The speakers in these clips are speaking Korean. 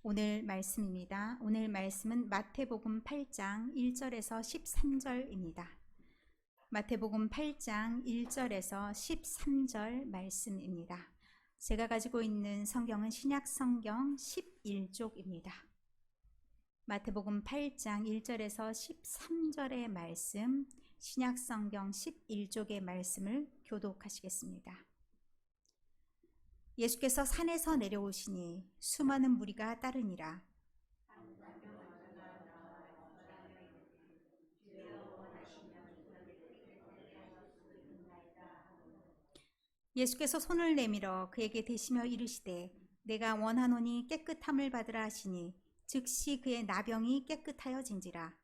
오늘 말씀입니다. 오늘 말씀은 마태복음 8장 1절에서 13절입니다. 마태복음 8장 1절에서 13절 말씀입니다. 제가 가지고 있는 성경은 신약 성경 11쪽입니다. 마태복음 8장 1절에서 13절의 말씀, 신약 성경 11쪽의 말씀을 교독하시겠습니다. 예수께서 산에서 내려오시니 수많은 무리가 따르니라. 예수께서 손을 내밀어 그에게 대시며 이르시되 내가 원하노니 깨끗함을 받으라 하시니 즉시 그의 나병이 깨끗하여진지라.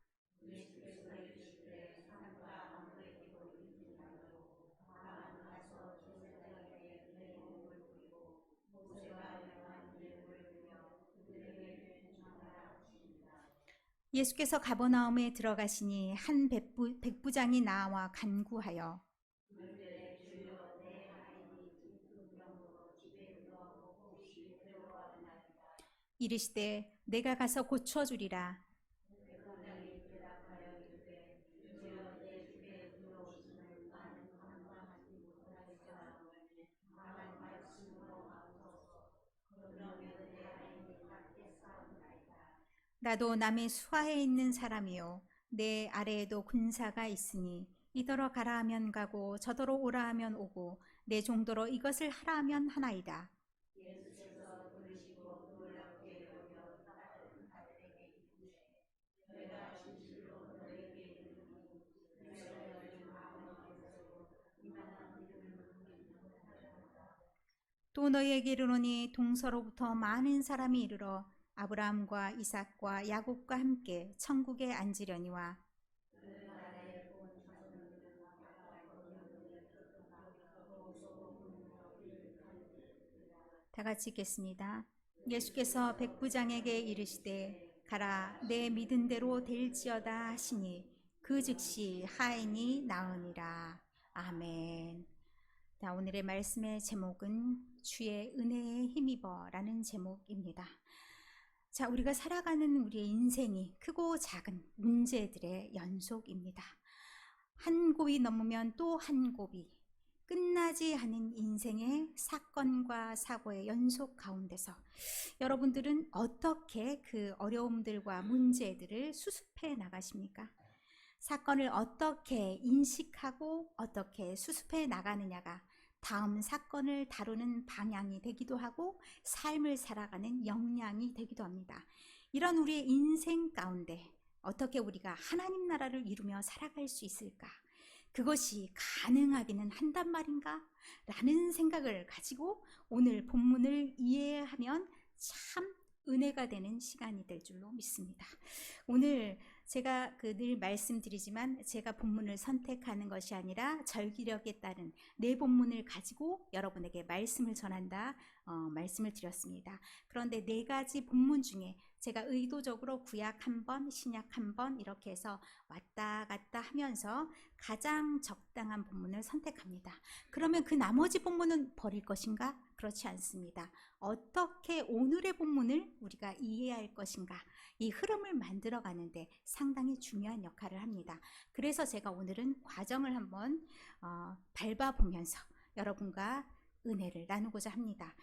예수께서 가버나움에 들어가시니 한 백부장이 나와 간구하여 이르시되 내가 가서 고쳐주리라. 나도 남의 수하에 있는 사람이요 내 아래에도 군사가 있으니 이더러 가라 하면 가고 저더러 오라 하면 오고 내 종도로 이것을 하라 하면 하나이다. 또 너희에게 이르노니 동서로부터 많은 사람이 이르러 아브라함과 이삭과 야곱과 함께 천국에 앉으려니와. 다 같이 읽겠습니다. 예수께서 백부장에게 이르시되 가라 내 믿은 대로 될지어다 하시니 그 즉시 하인이 나으니라. 아멘. 자, 오늘의 말씀의 제목은 주의 은혜에 힘입어 라는 제목입니다. 자, 우리가 살아가는 우리의 인생이 크고 작은 문제들의 연속입니다. 한 곱이 넘으면 또 한 곱이 끝나지 않은 인생의 사건과 사고의 연속 가운데서 여러분들은 어떻게 그 어려움들과 문제들을 수습해 나가십니까? 사건을 어떻게 인식하고 어떻게 수습해 나가느냐가 다음 사건을 다루는 방향이 되기도 하고 삶을 살아가는 역량이 되기도 합니다. 이런 우리의 인생 가운데 어떻게 우리가 하나님 나라를 이루며 살아갈 수 있을까? 그것이 가능하기는 한단 말인가? 라는 생각을 가지고 오늘 본문을 이해하면 참 은혜가 되는 시간이 될 줄로 믿습니다. 오늘 제가 늘 말씀드리지만 제가 본문을 선택하는 것이 아니라 절기력에 따른 내 본문을 가지고 여러분에게 말씀을 전한다 말씀을 드렸습니다. 그런데 네 가지 본문 중에 제가 의도적으로 구약 한 번, 신약 한 번 이렇게 해서 왔다 갔다 하면서 가장 적당한 본문을 선택합니다. 그러면 그 나머지 본문은 버릴 것인가? 그렇지 않습니다. 어떻게 오늘의 본문을 우리가 이해할 것인가? 이 흐름을 만들어 가는데 상당히 중요한 역할을 합니다. 그래서 제가 오늘은 과정을 한번 밟아보면서 여러분과 은혜를 나누고자 합니다.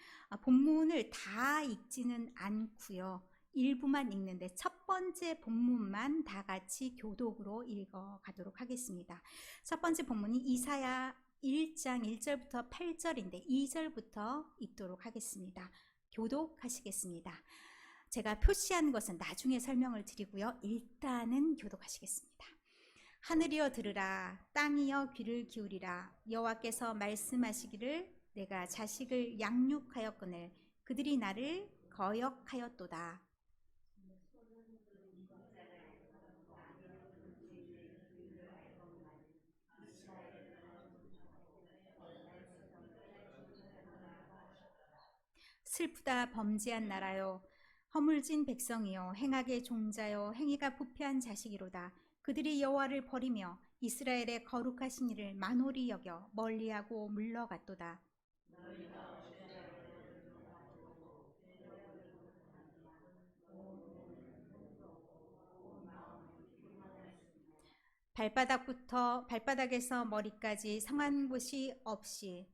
본문을 다 읽지는 않고요. 일부만 읽는데 첫 번째 본문만 다 같이 교독으로 읽어가도록 하겠습니다. 첫 번째 본문이 이사야 1장 1절부터 8절인데 2절부터 읽도록 하겠습니다. 교독하시겠습니다. 제가 표시한 것은 나중에 설명을 드리고요. 일단은 교독하시겠습니다. 하늘이여 들으라, 땅이여 귀를 기울이라. 여호와께서 말씀하시기를 내가 자식을 양육하였거늘 그들이 나를 거역하였도다. 슬프다 범죄한 나라요, 허물진 백성이요, 행악의 종자요, 행위가 부패한 자식이로다. 그들이 여호와를 버리며 이스라엘의 거룩하신 이를 만홀히 여겨 멀리하고 물러갔도다. 발바닥에서 머리까지 상한 곳이 없이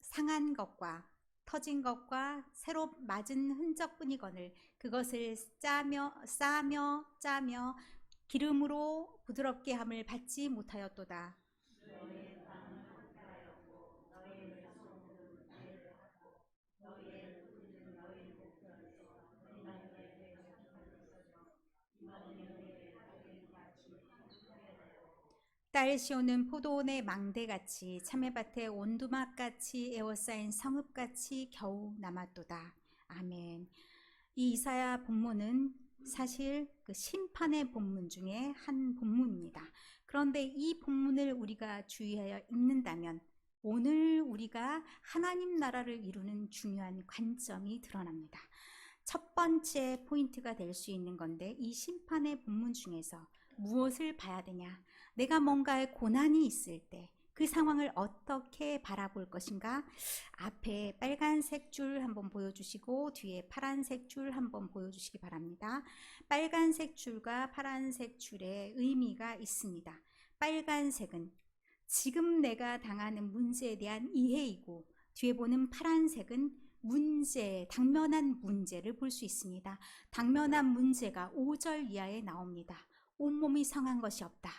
상한 것과 터진 것과 새로 맞은 흔적뿐이거늘 그것을 싸며 기름으로 부드럽게 함을 받지 못하였도다. 딸 시오는 포도원의 망대같이 참외밭의 온두막같이 에워싸인 성읍같이 겨우 남았도다. 아멘. 이 이사야 본문은 사실 그 심판의 본문 중에 한 본문입니다. 그런데 이 본문을 우리가 주의하여 읽는다면 오늘 우리가 하나님 나라를 이루는 중요한 관점이 드러납니다. 첫 번째 포인트가 될 수 있는 건데 이 심판의 본문 중에서 무엇을 봐야 되냐? 내가 뭔가에 고난이 있을 때 그 상황을 어떻게 바라볼 것인가? 앞에 빨간색 줄 한번 보여주시고 뒤에 파란색 줄 한번 보여주시기 바랍니다. 빨간색 줄과 파란색 줄에 의미가 있습니다. 빨간색은 지금 내가 당하는 문제에 대한 이해이고 뒤에 보는 파란색은 당면한 문제를 볼 수 있습니다. 당면한 문제가 5절 이하에 나옵니다. 온몸이 상한 것이 없다.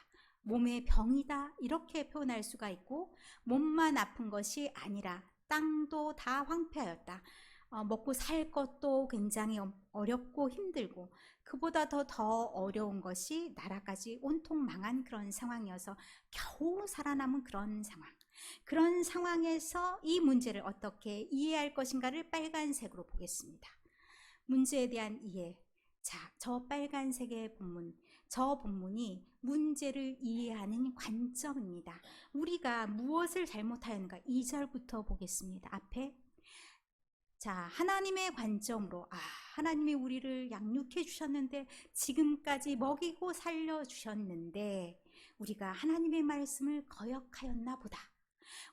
몸에 병이다. 이렇게 표현할 수가 있고 몸만 아픈 것이 아니라 땅도 다 황폐하였다. 먹고 살 것도 굉장히 어렵고 힘들고 그보다 더 어려운 것이 나라까지 온통 망한 그런 상황이어서 겨우 살아남은 그런 상황. 그런 상황에서 이 문제를 어떻게 이해할 것인가를 빨간색으로 보겠습니다. 문제에 대한 이해. 자, 저 빨간색의 본문. 저 본문이 문제를 이해하는 관점입니다. 우리가 무엇을 잘못하였는가 2절부터 보겠습니다. 앞에 자, 하나님의 관점으로 하나님이 우리를 양육해 주셨는데 지금까지 먹이고 살려주셨는데 우리가 하나님의 말씀을 거역하였나 보다.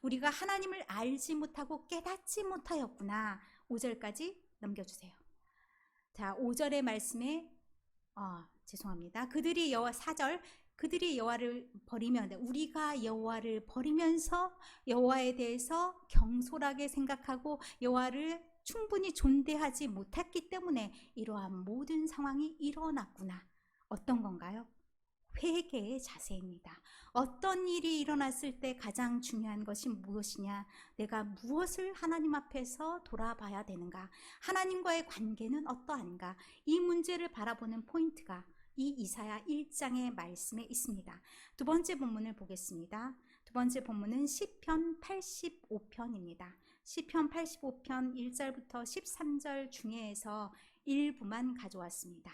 우리가 하나님을 알지 못하고 깨닫지 못하였구나. 5절까지 넘겨주세요. 자, 5절의 말씀에 죄송합니다. 4절 그들이 여호와를 버리면 우리가 여호와를 버리면서 여호와에 대해서 경솔하게 생각하고 여호와를 충분히 존대하지 못했기 때문에 이러한 모든 상황이 일어났구나. 어떤 건가요? 회개의 자세입니다. 어떤 일이 일어났을 때 가장 중요한 것이 무엇이냐? 내가 무엇을 하나님 앞에서 돌아봐야 되는가? 하나님과의 관계는 어떠한가? 이 문제를 바라보는 포인트가 이 이사야 1장의 말씀에 있습니다. 두 번째 본문을 보겠습니다. 두 번째 본문은 시편 85편입니다. 시편 85편 1절부터 13절 중에서 일부만 가져왔습니다.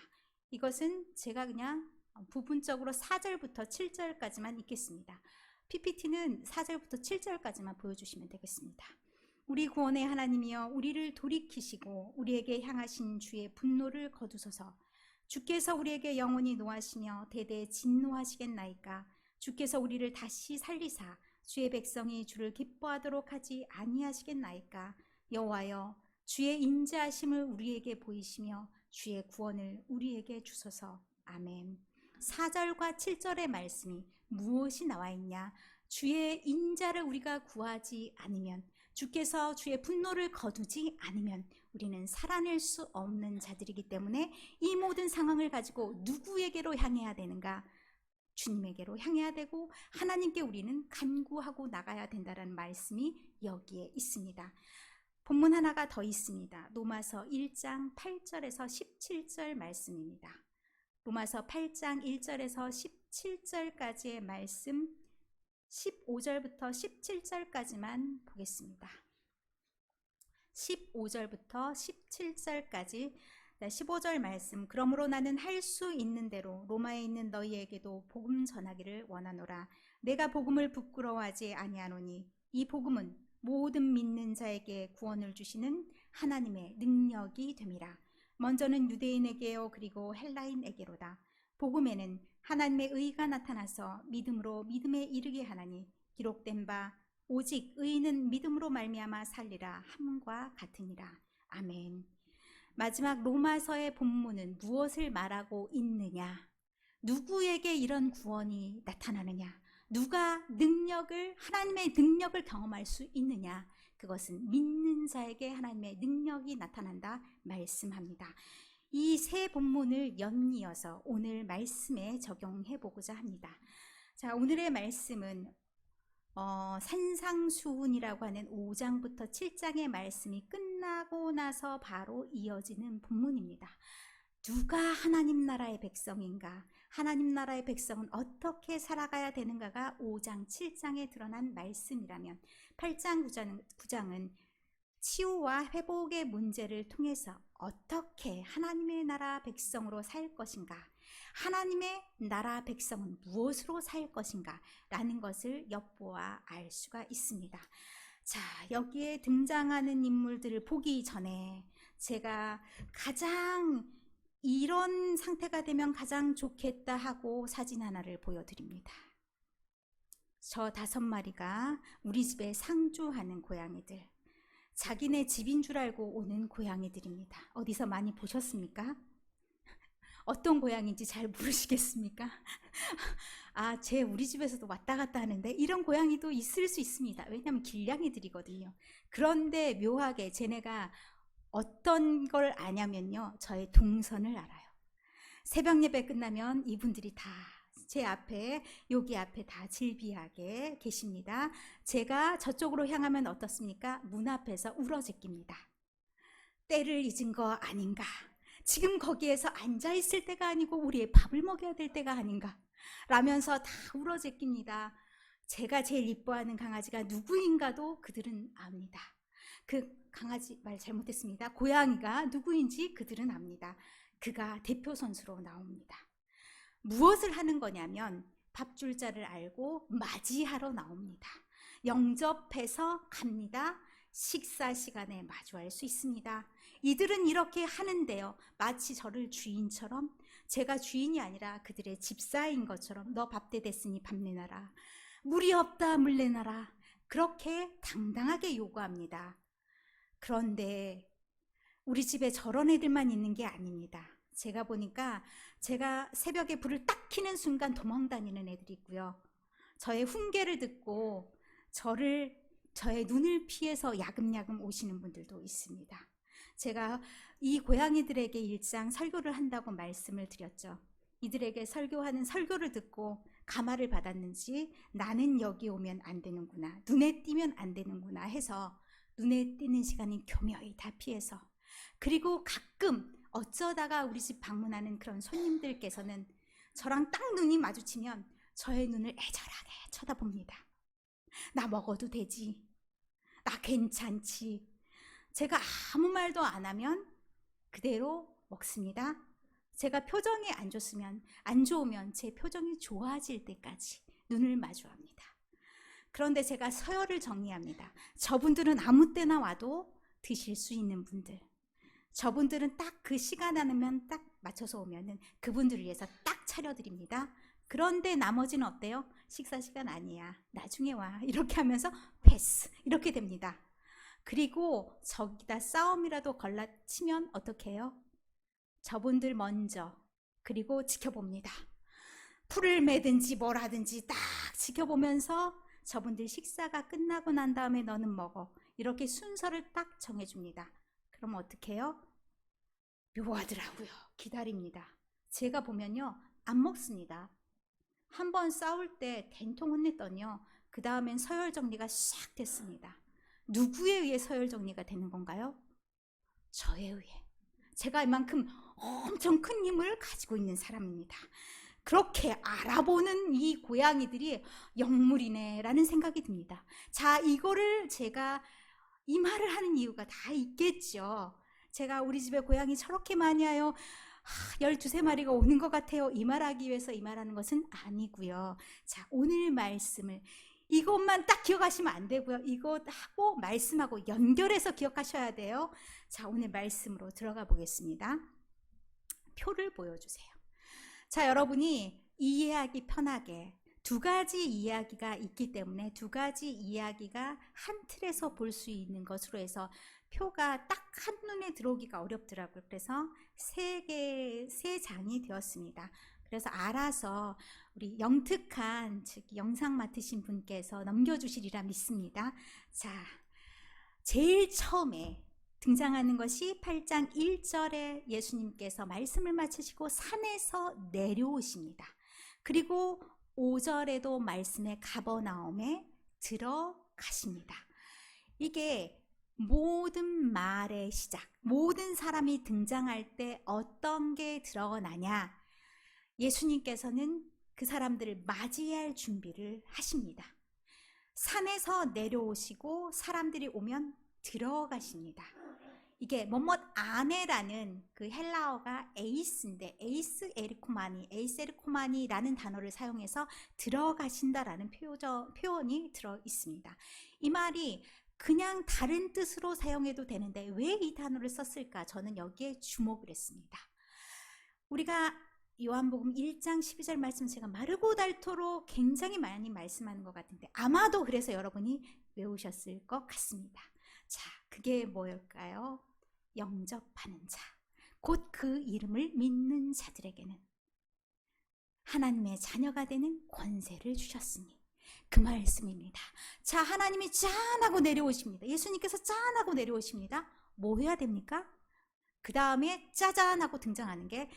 이것은 제가 그냥 부분적으로 4절부터 7절까지만 읽겠습니다. PPT는 4절부터 7절까지만 보여주시면 되겠습니다. 우리 구원의 하나님이여 우리를 돌이키시고 우리에게 향하신 주의 분노를 거두소서. 주께서 우리에게 영원히 노하시며 대대 진노하시겠나이까. 주께서 우리를 다시 살리사 주의 백성이 주를 기뻐하도록 하지 아니하시겠나이까. 여호와여 주의 인자하심을 우리에게 보이시며 주의 구원을 우리에게 주소서. 아멘. 4절과 7절의 말씀이 무엇이 나와 있냐? 주의 인자를 우리가 구하지 않으면, 주께서 주의 분노를 거두지 않으면 우리는 살아낼 수 없는 자들이기 때문에 이 모든 상황을 가지고 누구에게로 향해야 되는가? 주님에게로 향해야 되고 하나님께 우리는 간구하고 나가야 된다는 말씀이 여기에 있습니다. 본문 하나가 더 있습니다. 로마서 1장 8절에서 17절 말씀입니다. 로마서 8장 1절에서 17절까지의 말씀 15절부터 17절까지만 보겠습니다. 15절부터 17절까지 15절 말씀. 그러므로 나는 할 수 있는 대로 로마에 있는 너희에게도 복음 전하기를 원하노라. 내가 복음을 부끄러워하지 아니하노니 이 복음은 모든 믿는 자에게 구원을 주시는 하나님의 능력이 됨이라. 먼저는 유대인에게요 그리고 헬라인에게로다. 복음에는 하나님의 의가 나타나서 믿음으로 믿음에 이르게 하나니 기록된 바 오직 의인은 믿음으로 말미암아 살리라 함과 같으니라. 아멘. 마지막 로마서의 본문은 무엇을 말하고 있느냐? 누구에게 이런 구원이 나타나느냐? 누가 하나님의 능력을 경험할 수 있느냐? 그것은 믿는 자에게 하나님의 능력이 나타난다 말씀합니다. 이 세 본문을 연이어서 오늘 말씀에 적용해 보고자 합니다. 자, 오늘의 말씀은 산상수훈이라고 하는 5장부터 7장의 말씀이 끝나고 나서 바로 이어지는 본문입니다. 누가 하나님 나라의 백성인가? 하나님 나라의 백성은 어떻게 살아가야 되는가가 5장, 7장에 드러난 말씀이라면 8장, 9장은 치유와 회복의 문제를 통해서 어떻게 하나님의 나라 백성으로 살 것인가, 하나님의 나라 백성은 무엇으로 살 것인가 라는 것을 엿보아 알 수가 있습니다. 자, 여기에 등장하는 인물들을 보기 전에 제가 가장 이런 상태가 되면 가장 좋겠다 하고 사진 하나를 보여드립니다. 저 5마리가 우리 집에 상주하는 고양이들, 자기네 집인 줄 알고 오는 고양이들입니다. 어디서 많이 보셨습니까? 어떤 고양이인지 잘 모르시겠습니까? 우리 집에서도 왔다 갔다 하는데 이런 고양이도 있을 수 있습니다. 왜냐하면 길냥이들이거든요. 그런데 묘하게 쟤네가 어떤 걸 아냐면요, 저의 동선을 알아요. 새벽 예배 끝나면 이분들이 다 제 앞에, 여기 앞에 다 질비하게 계십니다. 제가 저쪽으로 향하면 어떻습니까? 문 앞에서 울어제낍니다. 때를 잊은 거 아닌가? 지금 거기에서 앉아있을 때가 아니고 우리의 밥을 먹여야 될 때가 아닌가? 라면서 다 울어제낍니다. 제가 제일 이뻐하는 강아지가 누구인가도 그들은 압니다. 그 강아지 말 잘못했습니다. 고양이가 누구인지 그들은 압니다. 그가 대표 선수로 나옵니다. 무엇을 하는 거냐면 밥 줄 자를 알고 맞이하러 나옵니다. 영접해서 갑니다. 식사 시간에 마주할 수 있습니다. 이들은 이렇게 하는데요, 마치 저를 주인처럼, 제가 주인이 아니라 그들의 집사인 것처럼 너 밥때 됐으니 밥 내놔라, 물이 없다 물 내놔라, 그렇게 당당하게 요구합니다. 그런데 우리 집에 저런 애들만 있는 게 아닙니다. 제가 보니까 제가 새벽에 불을 딱 켜는 순간 도망다니는 애들이 있고요, 저의 훈계를 듣고 저의 눈을 피해서 야금야금 오시는 분들도 있습니다. 제가 이 고양이들에게 일장 설교를 한다고 말씀을 드렸죠. 이들에게 설교하는 설교를 듣고 감화를 받았는지 나는 여기 오면 안 되는구나, 눈에 띄면 안 되는구나 해서 눈에 띄는 시간이 교묘히 다 피해서, 그리고 가끔 어쩌다가 우리 집 방문하는 그런 손님들께서는 저랑 딱 눈이 마주치면 저의 눈을 애절하게 쳐다봅니다. 나 먹어도 되지? 나 괜찮지? 제가 아무 말도 안 하면 그대로 먹습니다. 제가 표정이 안 좋으면 제 표정이 좋아질 때까지 눈을 마주합니다. 그런데 제가 서열을 정리합니다. 저분들은 아무 때나 와도 드실 수 있는 분들, 저분들은 딱 그 시간 안에만 딱 맞춰서 오면은 그분들을 위해서 딱 차려드립니다. 그런데 나머지는 어때요? 식사 시간 아니야, 나중에 와, 이렇게 하면서 패스, 이렇게 됩니다. 그리고 저기다 싸움이라도 걸라치면 어떻게 해요? 저분들 먼저, 그리고 지켜봅니다. 풀을 매든지 뭘 하든지 딱 지켜보면서 저분들 식사가 끝나고 난 다음에 너는 먹어, 이렇게 순서를 딱 정해줍니다. 그럼 어떻게 해요? 묘하더라고요. 기다립니다. 제가 보면요, 안 먹습니다. 한번 싸울 때 된통 혼냈더니요, 그 다음엔 서열 정리가 싹 됐습니다. 누구에 의해 서열 정리가 되는 건가요? 저에 의해. 제가 이만큼 엄청 큰 힘을 가지고 있는 사람입니다. 그렇게 알아보는 이 고양이들이 영물이네 라는 생각이 듭니다. 자, 이거를 제가 이 말을 하는 이유가 다 있겠죠. 제가 우리 집에 고양이 저렇게 많이 와요, 12~13마리가 오는 것 같아요, 이 말하기 위해서 이 말하는 것은 아니고요. 자, 오늘 말씀을 이것만 딱 기억하시면 안 되고요, 이것하고 말씀하고 연결해서 기억하셔야 돼요. 자, 오늘 말씀으로 들어가 보겠습니다. 표를 보여주세요. 자, 여러분이 이해하기 편하게 2가지 이야기가 있기 때문에 2가지 이야기가 한 틀에서 볼 수 있는 것으로 해서 표가 딱 한눈에 들어오기가 어렵더라고요. 그래서 3장이 되었습니다. 그래서 알아서 우리 영특한 즉 영상 맡으신 분께서 넘겨주시리라 믿습니다. 자, 제일 처음에 등장하는 것이 8장 1절에 예수님께서 말씀을 마치시고 산에서 내려오십니다. 그리고 5절에도 말씀에 가버나움에 들어가십니다. 이게 모든 말의 시작, 모든 사람이 등장할 때 어떤 게 들어가냐? 예수님께서는 그 사람들을 맞이할 준비를 하십니다. 산에서 내려오시고 사람들이 오면 들어가십니다. 이게 뭐뭇 안에라는 그 헬라어가 에이스인데 에이스 에리코마니라는 단어를 사용해서 들어가신다라는 표현이 들어 있습니다. 이 말이 그냥 다른 뜻으로 사용해도 되는데 왜 이 단어를 썼을까? 저는 여기에 주목을 했습니다. 우리가 요한복음 1장 12절 말씀 제가 마르고 닳도록 굉장히 많이 말씀하는 것 같은데 아마도 그래서 여러분이 외우셨을 것 같습니다. 자, 그게 뭐일까요? 영접하는 자, 곧 그 이름을 믿는 자들에게는 하나님의 자녀가 되는 권세를 주셨으니 그 말씀입니다. 자, 하나님이 짠하고 내려오십니다. 예수님께서 짠하고 내려오십니다. 뭐 해야 됩니까? 그 다음에 짜잔하고 등장하는 게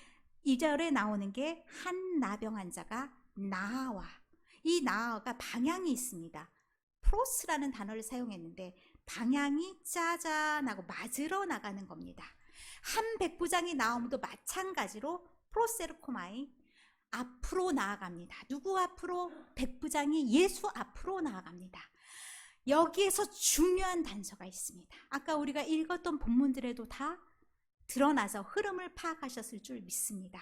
2절에 나오는 게 한 나병 환자가 나와. 이 나가 방향이 있습니다. 프로스라는 단어를 사용했는데 방향이 짜잔하고 맞으러 나가는 겁니다. 한 백부장이 나옴도 마찬가지로 프로세르코마이 앞으로 나아갑니다. 누구 앞으로? 백부장이 예수 앞으로 나아갑니다. 여기에서 중요한 단서가 있습니다. 아까 우리가 읽었던 본문들에도 다 드러나서 흐름을 파악하셨을 줄 믿습니다.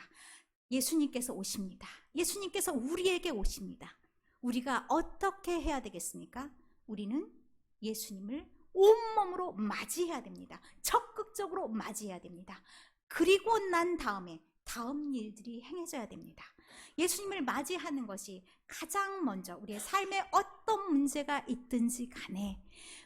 예수님께서 오십니다. 예수님께서 우리에게 오십니다. 우리가 어떻게 해야 되겠습니까? 우리는 예수님을 온몸으로 맞이해야 됩니다. 적극적으로 맞이해야 됩니다. 그리고 난 다음에 다음 일들이 행해져야 됩니다. 예수님을 맞이하는 것이 가장 먼저 우리의 삶에 어떤 문제가 있든지 간에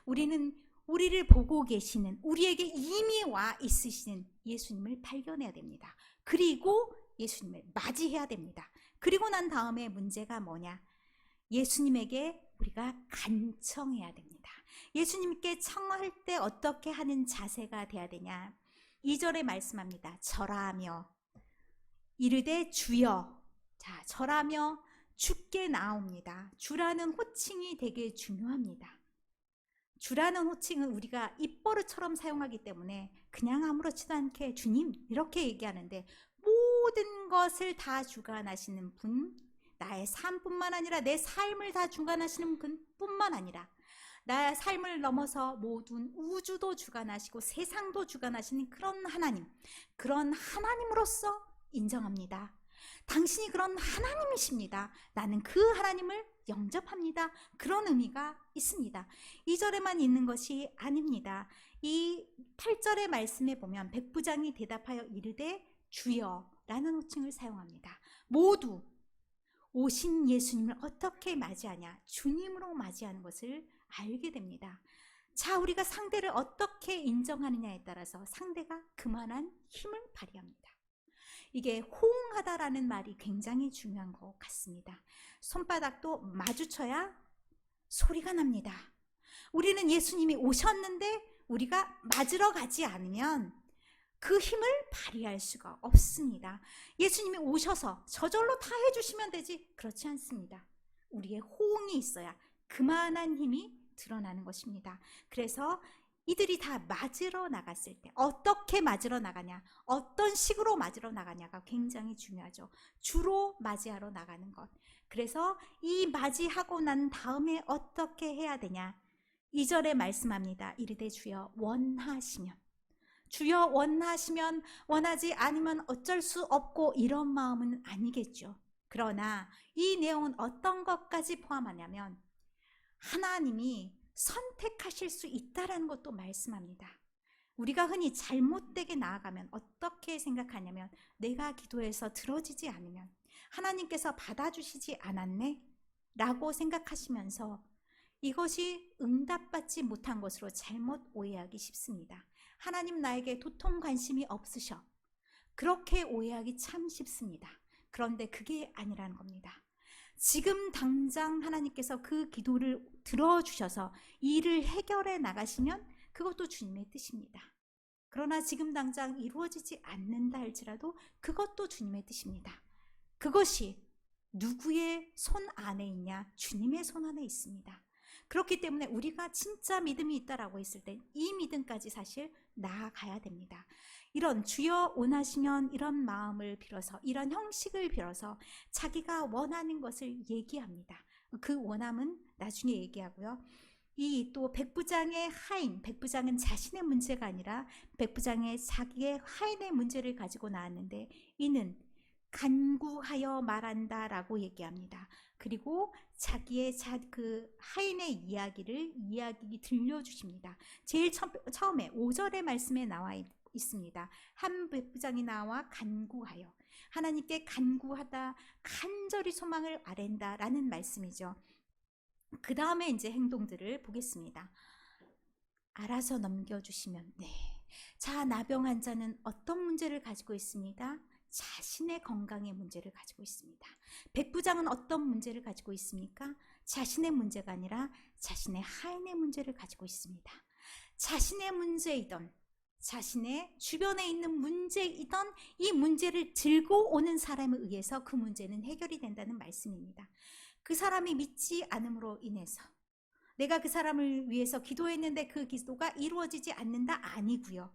우리는 우리를 보고 계시는, 우리에게 이미 와 있으시는 예수님을 발견해야 됩니다. 그리고 예수님을 맞이해야 됩니다. 그리고 난 다음에 문제가 뭐냐? 예수님에게 우리가 간청해야 됩니다. 예수님께 청할 때 어떻게 하는 자세가 돼야 되냐? 2절에 말씀합니다. 절하며 이르되 주여. 자, 절하며 주께 나옵니다. 주라는 호칭이 되게 중요합니다. 주라는 호칭은 우리가 입버릇처럼 사용하기 때문에 그냥 아무렇지도 않게 주님 이렇게 얘기하는데 모든 것을 다 주관하시는 분, 나의 삶뿐만 아니라 내 삶을 다 주관하시는 분뿐만 아니라 나의 삶을 넘어서 모든 우주도 주관하시고 세상도 주관하시는 그런 하나님, 그런 하나님으로서 인정합니다. 당신이 그런 하나님이십니다. 나는 그 하나님을 영접합니다. 그런 의미가 있습니다. 2절에만 있는 것이 아닙니다. 이 8절의 말씀에 보면 백부장이 대답하여 이르되 주여라는 호칭을 사용합니다. 모두 오신 예수님을 어떻게 맞이하냐? 주님으로 맞이하는 것을 알게 됩니다. 자, 우리가 상대를 어떻게 인정하느냐에 따라서 상대가 그만한 힘을 발휘합니다. 이게 호응하다라는 말이 굉장히 중요한 것 같습니다. 손바닥도 마주쳐야 소리가 납니다. 우리는 예수님이 오셨는데 우리가 맞으러 가지 않으면 그 힘을 발휘할 수가 없습니다. 예수님이 오셔서 저절로 다 해주시면 되지, 그렇지 않습니다. 우리의 호응이 있어야 그만한 힘이 드러나는 것입니다. 그래서 이들이 다 맞으러 나갔을 때 어떻게 맞으러 나가냐, 어떤 식으로 맞으러 나가냐가 굉장히 중요하죠. 주로 맞이하러 나가는 것. 그래서 이 맞이하고 난 다음에 어떻게 해야 되냐? 2절에 말씀합니다. 이르되 주여 원하시면, 주여 원하시면, 원하지 않으면 어쩔 수 없고 이런 마음은 아니겠죠. 그러나 이 내용은 어떤 것까지 포함하냐면 하나님이 선택하실 수 있다라는 것도 말씀합니다. 우리가 흔히 잘못되게 나아가면 어떻게 생각하냐면 내가 기도해서 들어지지 않으면 하나님께서 받아주시지 않았네? 라고 생각하시면서 이것이 응답받지 못한 것으로 잘못 오해하기 쉽습니다. 하나님 나에게 도통 관심이 없으셔. 그렇게 오해하기 참 쉽습니다. 그런데 그게 아니라는 겁니다. 지금 당장 하나님께서 그 기도를 들어주셔서 일을 해결해 나가시면 그것도 주님의 뜻입니다. 그러나 지금 당장 이루어지지 않는다 할지라도 그것도 주님의 뜻입니다. 그것이 누구의 손 안에 있냐? 주님의 손 안에 있습니다. 그렇기 때문에 우리가 진짜 믿음이 있다라고 했을 때 이 믿음까지 사실 나아가야 됩니다. 이런 주여 원하시면 이런 마음을 빌어서 이런 형식을 빌어서 자기가 원하는 것을 얘기합니다. 그 원함은 나중에 얘기하고요. 이 또 백부장의 하인, 백부장은 자신의 문제가 아니라 백부장의 자기의 하인의 문제를 가지고 나왔는데 이는 간구하여 말한다라고 얘기합니다. 그리고 자기의 그 하인의 이야기 들려주십니다. 제일 처음에 5절의 말씀에 나와 있습니다. 한 백부장이 나와 간구하여 하나님께 간구하다 간절히 소망을 아랜다라는 말씀이죠. 그 다음에 이제 행동들을 보겠습니다. 알아서 넘겨주시면 네. 자, 나병 환자는 어떤 문제를 가지고 있습니다? 자신의 건강의 문제를 가지고 있습니다. 백부장은 어떤 문제를 가지고 있습니까? 자신의 문제가 아니라 자신의 하인의 문제를 가지고 있습니다. 자신의 문제이던 자신의 주변에 있는 문제이던 이 문제를 들고 오는 사람에 의해서 그 문제는 해결이 된다는 말씀입니다. 그 사람이 믿지 않음으로 인해서 내가 그 사람을 위해서 기도했는데 그 기도가 이루어지지 않는다 아니고요.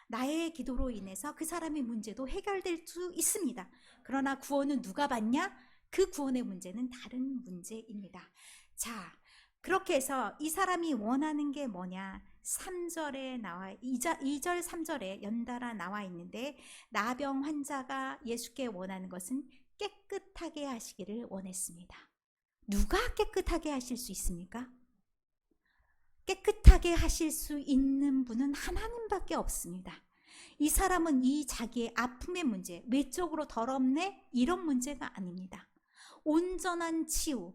나의 기도로 인해서 그 사람의 문제도 해결될 수 있습니다. 그러나 구원은 누가 받냐? 그 구원의 문제는 다른 문제입니다. 자, 그렇게 해서 이 사람이 원하는 게 뭐냐? 3절에 나와 2절 3절에 연달아 나와 있는데 나병 환자가 예수께 원하는 것은 깨끗하게 하시기를 원했습니다. 누가 깨끗하게 하실 수 있습니까? 깨끗하게 하실 수 있는 분은 하나님밖에 없습니다. 이 사람은 이 자기의 아픔의 문제, 외적으로 더럽네? 이런 문제가 아닙니다. 온전한 치유,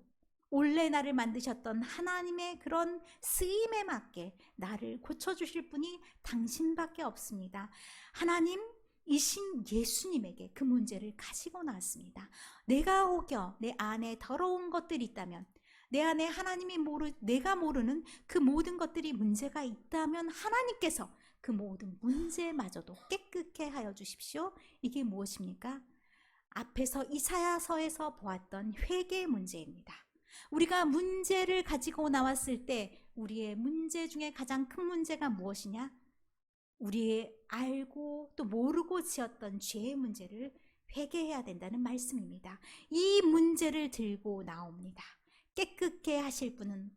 원래 나를 만드셨던 하나님의 그런 쓰임에 맞게 나를 고쳐주실 분이 당신밖에 없습니다. 하나님이신 예수님에게 그 문제를 가지고 나왔습니다. 내가 혹여 내 안에 더러운 것들이 있다면 내 안에 내가 모르는 그 모든 것들이 문제가 있다면 하나님께서 그 모든 문제마저도 깨끗게 하여 주십시오. 이게 무엇입니까? 앞에서 이사야서에서 보았던 회개 문제입니다. 우리가 문제를 가지고 나왔을 때 우리의 문제 중에 가장 큰 문제가 무엇이냐? 우리의 알고 또 모르고 지었던 죄의 문제를 회개해야 된다는 말씀입니다. 이 문제를 들고 나옵니다. 깨끗게 하실 분은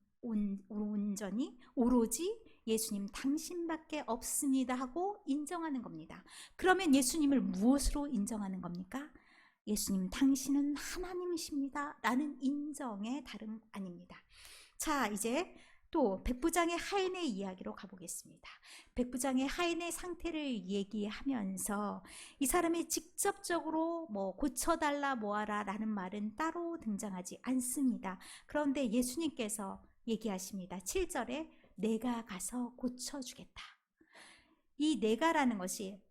온전히 오로지 예수님 당신밖에 없습니다 하고 인정하는 겁니다. 그러면 예수님을 무엇으로 인정하는 겁니까? 예수님 당신은 하나님이십니다 라는 인정의 다름 아닙니다. 자, 이제 또 백부장의 하인의 이야기로 가보겠습니다. 백부장의 하인의 상태를 얘기하면서 이 사람이 직접적으로 고쳐달라 뭐하라 라는 말은 따로 등장하지 않습니다. 그런데 예수님께서 얘기하십니다. 7절에 내가 가서 고쳐주겠다. 이 내가라는 것이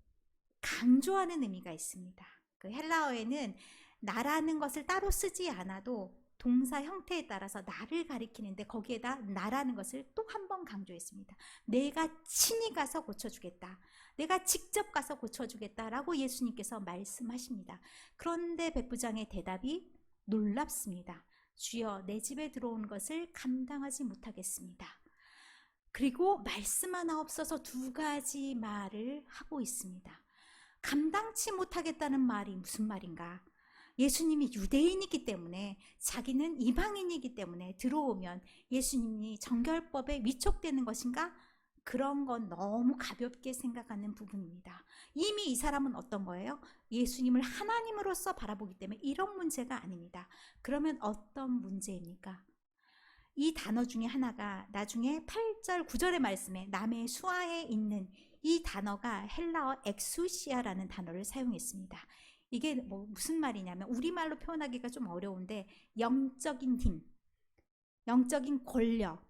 강조하는 의미가 있습니다. 그 헬라어에는 나라는 것을 따로 쓰지 않아도 동사 형태에 따라서 나를 가리키는데 거기에다 나라는 것을 또 한 번 강조했습니다. 내가 친히 가서 고쳐주겠다. 내가 직접 가서 고쳐주겠다라고 예수님께서 말씀하십니다. 그런데 백부장의 대답이 놀랍습니다. 주여 내 집에 들어온 것을 감당하지 못하겠습니다. 그리고 말씀 하나 없어서 두 가지 말을 하고 있습니다. 감당치 못하겠다는 말이 무슨 말인가? 예수님이 유대인이기 때문에 자기는 이방인이기 때문에 들어오면 예수님이 정결법에 위촉되는 것인가? 그런 건 너무 가볍게 생각하는 부분입니다. 이미 이 사람은 어떤 거예요? 예수님을 하나님으로서 바라보기 때문에 이런 문제가 아닙니다. 그러면 어떤 문제입니까? 이 단어 중에 하나가 나중에 8절 9절의 말씀에 남의 수하에 있는 이 단어가 헬라어 엑수시아라는 단어를 사용했습니다. 이게 무슨 말이냐면 우리말로 표현하기가 좀 어려운데 영적인 힘, 영적인 권력,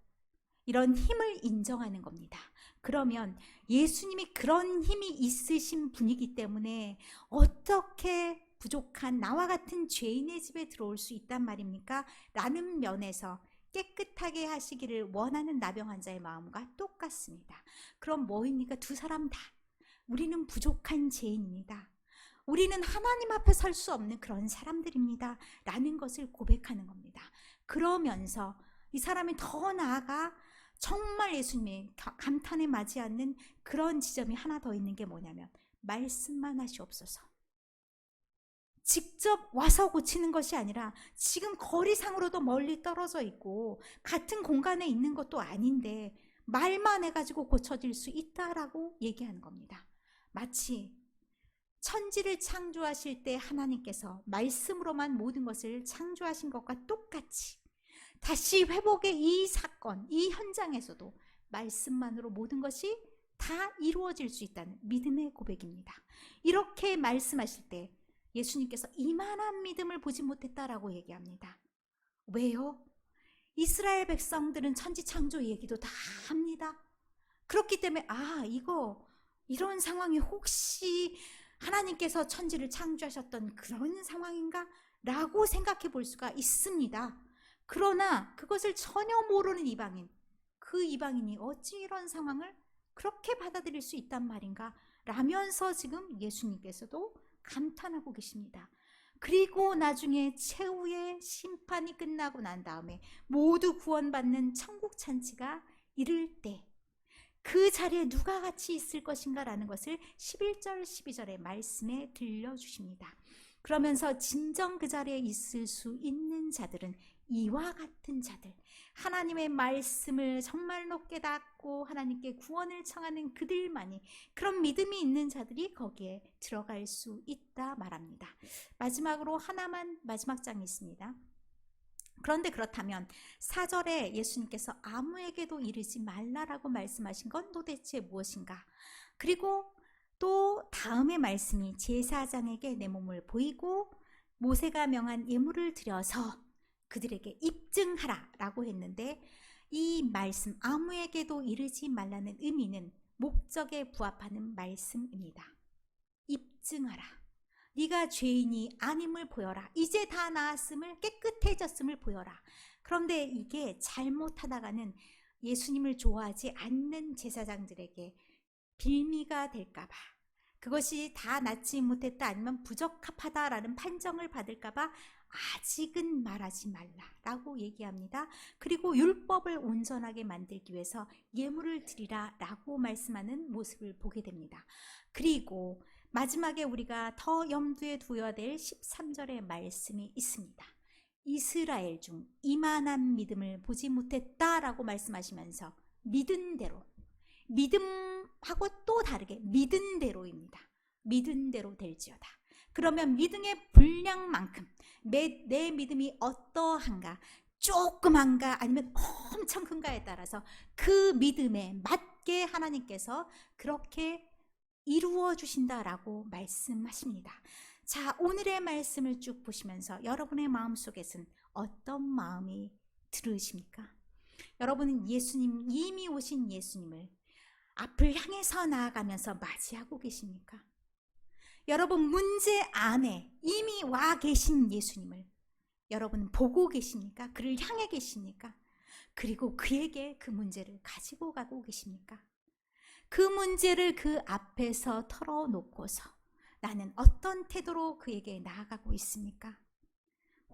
이런 힘을 인정하는 겁니다. 그러면 예수님이 그런 힘이 있으신 분이기 때문에 어떻게 부족한 나와 같은 죄인의 집에 들어올 수 있단 말입니까? 라는 면에서 깨끗하게 하시기를 원하는 나병 환자의 마음과 똑같습니다. 그럼 뭐입니까? 두 사람 다 우리는 부족한 죄인입니다. 우리는 하나님 앞에 설 수 없는 그런 사람들입니다. 라는 것을 고백하는 겁니다. 그러면서 이 사람이 더 나아가 정말 예수님의 감탄에 맞지 않는 그런 지점이 하나 더 있는 게 뭐냐면 말씀만 하시옵소서. 직접 와서 고치는 것이 아니라 지금 거리상으로도 멀리 떨어져 있고 같은 공간에 있는 것도 아닌데 말만 해가지고 고쳐질 수 있다라고 얘기하는 겁니다. 마치 천지를 창조하실 때 하나님께서 말씀으로만 모든 것을 창조하신 것과 똑같이 다시 회복의 이 사건, 이 현장에서도 말씀만으로 모든 것이 다 이루어질 수 있다는 믿음의 고백입니다. 이렇게 말씀하실 때 예수님께서 이만한 믿음을 보지 못했다라고 얘기합니다. 왜요? 이스라엘 백성들은 천지 창조 얘기도 다 합니다. 그렇기 때문에 이런 상황이 혹시 하나님께서 천지를 창조하셨던 그런 상황인가? 라고 생각해 볼 수가 있습니다. 그러나 그것을 전혀 모르는 이방인, 그 이방인이 어찌 이런 상황을 그렇게 받아들일 수 있단 말인가? 라면서 지금 예수님께서도 감탄하고 계십니다. 그리고 나중에 최후의 심판이 끝나고 난 다음에 모두 구원받는 천국 잔치가 이를 때 그 자리에 누가 같이 있을 것인가 라는 것을 11절 12절의 말씀에 들려주십니다. 그러면서 진정 그 자리에 있을 수 있는 자들은 이와 같은 자들, 하나님의 말씀을 정말로 깨닫고 하나님께 구원을 청하는 그들만이, 그런 믿음이 있는 자들이 거기에 들어갈 수 있다 말합니다. 마지막으로 하나만 마지막 장이 있습니다. 그런데 그렇다면 4절에 예수님께서 아무에게도 이르지 말라라고 말씀하신 건 도대체 무엇인가? 그리고 또 다음의 말씀이 제사장에게 내 몸을 보이고 모세가 명한 예물을 드려서 그들에게 입증하라 라고 했는데, 이 말씀 아무에게도 이르지 말라는 의미는 목적에 부합하는 말씀입니다. 입증하라. 네가 죄인이 아님을 보여라. 이제 다 나았음을, 깨끗해졌음을 보여라. 그런데 이게 잘못하다가는 예수님을 좋아하지 않는 제사장들에게 빌미가 될까봐, 그것이 다 낫지 못했다 아니면 부적합하다라는 판정을 받을까봐 아직은 말하지 말라라고 얘기합니다. 그리고 율법을 온전하게 만들기 위해서 예물을 드리라 라고 말씀하는 모습을 보게 됩니다. 그리고 마지막에 우리가 더 염두에 두어야 될 13절의 말씀이 있습니다. 이스라엘 중 이만한 믿음을 보지 못했다라고 말씀하시면서 믿은 대로, 믿음하고 또 다르게 믿은 대로입니다. 믿은 대로 될지어다. 그러면 믿음의 분량만큼 내 믿음이 어떠한가, 조그만가 아니면 엄청 큰가에 따라서 그 믿음에 맞게 하나님께서 그렇게 이루어 주신다라고 말씀하십니다. 자, 오늘의 말씀을 쭉 보시면서 여러분의 마음속에는 어떤 마음이 들으십니까? 여러분은 이미 오신 예수님을 앞을 향해서 나아가면서 맞이하고 계십니까? 여러분 문제 안에 이미 와 계신 예수님을 여러분 보고 계십니까? 그를 향해 계십니까? 그리고 그에게 그 문제를 가지고 가고 계십니까? 그 문제를 그 앞에서 털어놓고서 나는 어떤 태도로 그에게 나아가고 있습니까?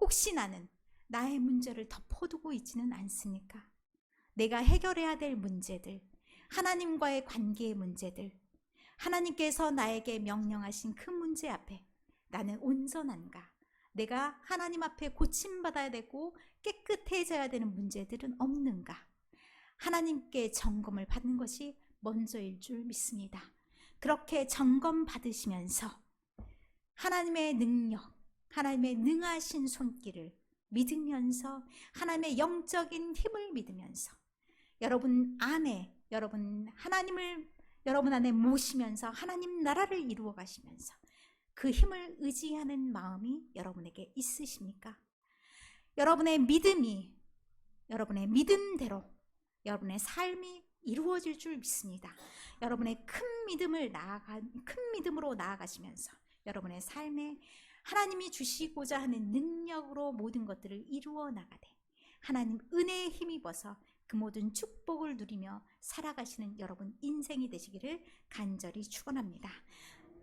혹시 나는 나의 문제를 덮어두고 있지는 않습니까? 내가 해결해야 될 문제들, 하나님과의 관계의 문제들, 하나님께서 나에게 명령하신 그 문제 앞에 나는 온전한가? 내가 하나님 앞에 고침받아야 되고 깨끗해져야 되는 문제들은 없는가? 하나님께 점검을 받는 것이 먼저일 줄 믿습니다. 그렇게 점검 받으시면서 하나님의 능력, 하나님의 능하신 손길을 믿으면서 하나님의 영적인 힘을 믿으면서 여러분 하나님을 여러분 안에 모시면서 하나님 나라를 이루어 가시면서 그 힘을 의지하는 마음이 여러분에게 있으십니까? 여러분의 믿음이, 여러분의 믿음대로 여러분의 삶이 이루어질 줄 믿습니다. 여러분의 큰 믿음으로 나아가시면서 여러분의 삶에 하나님이 주시고자 하는 능력으로 모든 것들을 이루어 나가되 하나님 은혜에 힘입어서 그 모든 축복을 누리며 살아가시는 여러분 인생이 되시기를 간절히 축원합니다.